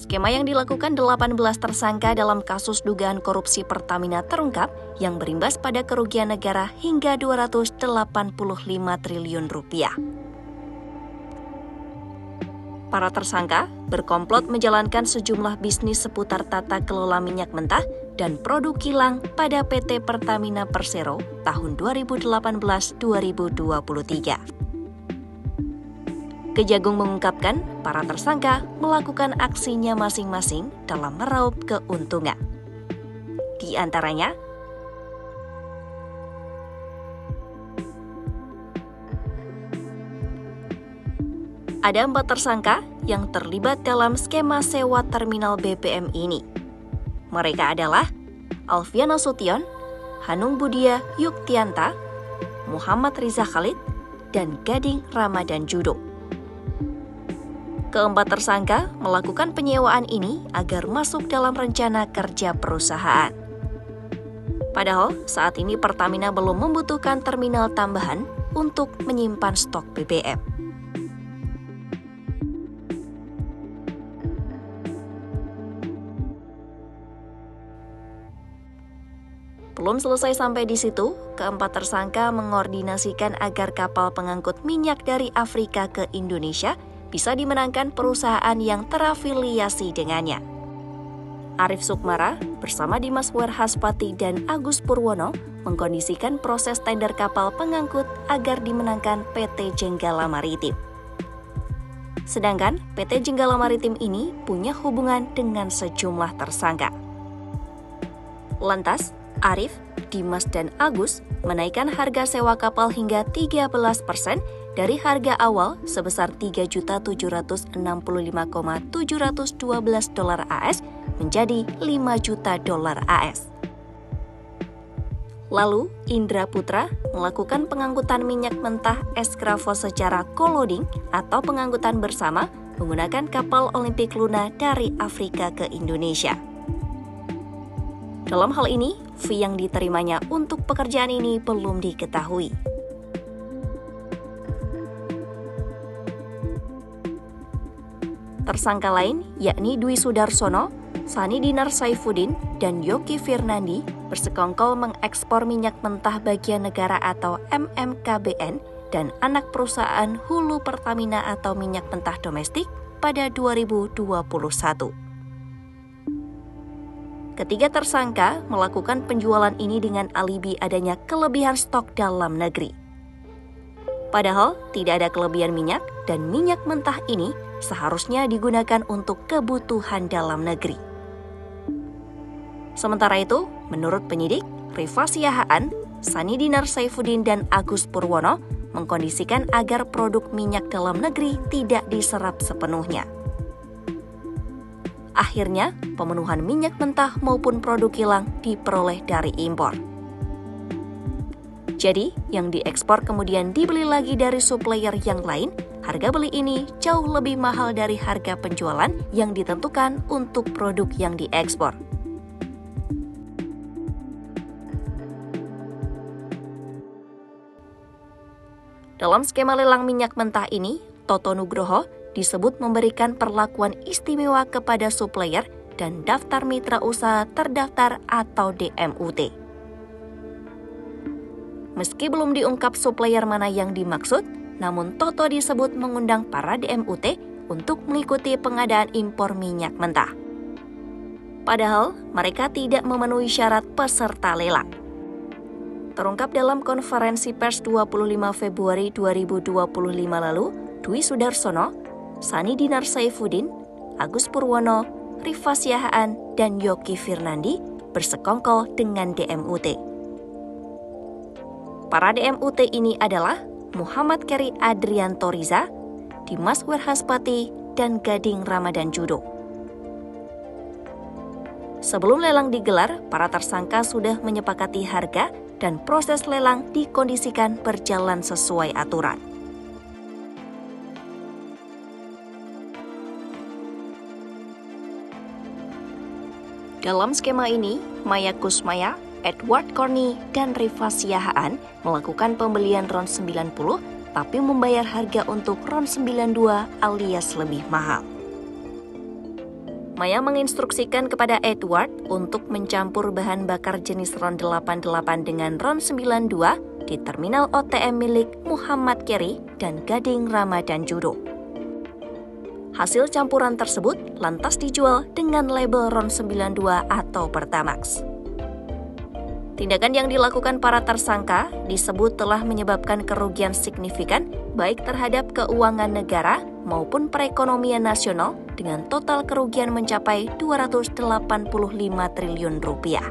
Skema yang dilakukan 18 tersangka dalam kasus dugaan korupsi Pertamina terungkap yang berimbas pada kerugian negara hingga 285 triliun rupiah. Para tersangka berkomplot menjalankan sejumlah bisnis seputar tata kelola minyak mentah dan produk kilang pada PT Pertamina Persero tahun 2018-2023. Kejagung mengungkapkan para tersangka melakukan aksinya masing-masing dalam meraup keuntungan. Di antaranya, ada 4 tersangka yang terlibat dalam skema sewa terminal BBM ini. Mereka adalah Alfian Nasution, Hanung Budia Yuktianta, Muhammad Riza Khalid, dan Gading Ramadan Judo. Keempat tersangka melakukan penyewaan ini agar masuk dalam rencana kerja perusahaan. Padahal saat ini Pertamina belum membutuhkan terminal tambahan untuk menyimpan stok BBM. Belum selesai sampai di situ, keempat tersangka mengordinasikan agar kapal pengangkut minyak dari Afrika ke Indonesia bisa dimenangkan perusahaan yang terafiliasi dengannya. Arif Sukmara bersama Dimas Werhaspati dan Agus Purwono mengkondisikan proses tender kapal pengangkut agar dimenangkan PT Jenggala Maritim. Sedangkan PT Jenggala Maritim ini punya hubungan dengan sejumlah tersangka. Lantas, Arif, Dimas, dan Agus menaikkan harga sewa kapal hingga 13% dari harga awal sebesar $3.765.712 AS menjadi $5 juta AS. Lalu, Indra Putra melakukan pengangkutan minyak mentah Escravo secara co-loading atau pengangkutan bersama menggunakan kapal Olympic Luna dari Afrika ke Indonesia. Dalam hal ini, fee yang diterimanya untuk pekerjaan ini belum diketahui. Tersangka lain yakni Dwi Sudarsono, Sani Dinar Saifuddin, dan Yoki Firnandi bersekongkol mengekspor minyak mentah bagian negara atau MMKBN dan anak perusahaan Hulu Pertamina atau minyak mentah domestik pada 2021. Ketiga tersangka melakukan penjualan ini dengan alibi adanya kelebihan stok dalam negeri. Padahal tidak ada kelebihan minyak dan minyak mentah ini seharusnya digunakan untuk kebutuhan dalam negeri. Sementara itu, menurut penyidik, Rifa Siahaan, Sani Dinar Saifuddin, dan Agus Purwono mengkondisikan agar produk minyak dalam negeri tidak diserap sepenuhnya. Akhirnya, pemenuhan minyak mentah maupun produk kilang diperoleh dari impor. Jadi, yang diekspor kemudian dibeli lagi dari supplier yang lain. Harga beli ini jauh lebih mahal dari harga penjualan yang ditentukan untuk produk yang diekspor. Dalam skema lelang minyak mentah ini, Toto Nugroho disebut memberikan perlakuan istimewa kepada supplier dan daftar mitra usaha terdaftar atau DMUT. Meski belum diungkap supplier mana yang dimaksud, namun Toto disebut mengundang para DMUT untuk mengikuti pengadaan impor minyak mentah. Padahal mereka tidak memenuhi syarat peserta lelang. Terungkap dalam konferensi pers 25 Februari 2025 lalu, Dwi Sudarsono, Sani Dinar Saifuddin, Agus Purwono, Rifa Siahaan, dan Yoki Firnandi bersekongkol dengan DMUT. Para DMUT ini adalah Muhammad Keri Adrianto Riza, Dimas Werhaspati, dan Gading Ramadan Judo. Sebelum lelang digelar, para tersangka sudah menyepakati harga dan proses lelang dikondisikan berjalan sesuai aturan. Dalam skema ini, Maya Kusmaya, Edward Corney, dan Rifa Siahaan melakukan pembelian RON 90 tapi membayar harga untuk RON 92 alias lebih mahal. Maya menginstruksikan kepada Edward untuk mencampur bahan bakar jenis RON 88 dengan RON 92 di terminal OTM milik Muhammad Keri dan Gading Ramadan Judo. Hasil campuran tersebut lantas dijual dengan label RON 92 atau Pertamax. Tindakan yang dilakukan para tersangka disebut telah menyebabkan kerugian signifikan baik terhadap keuangan negara maupun perekonomian nasional dengan total kerugian mencapai 285 triliun rupiah.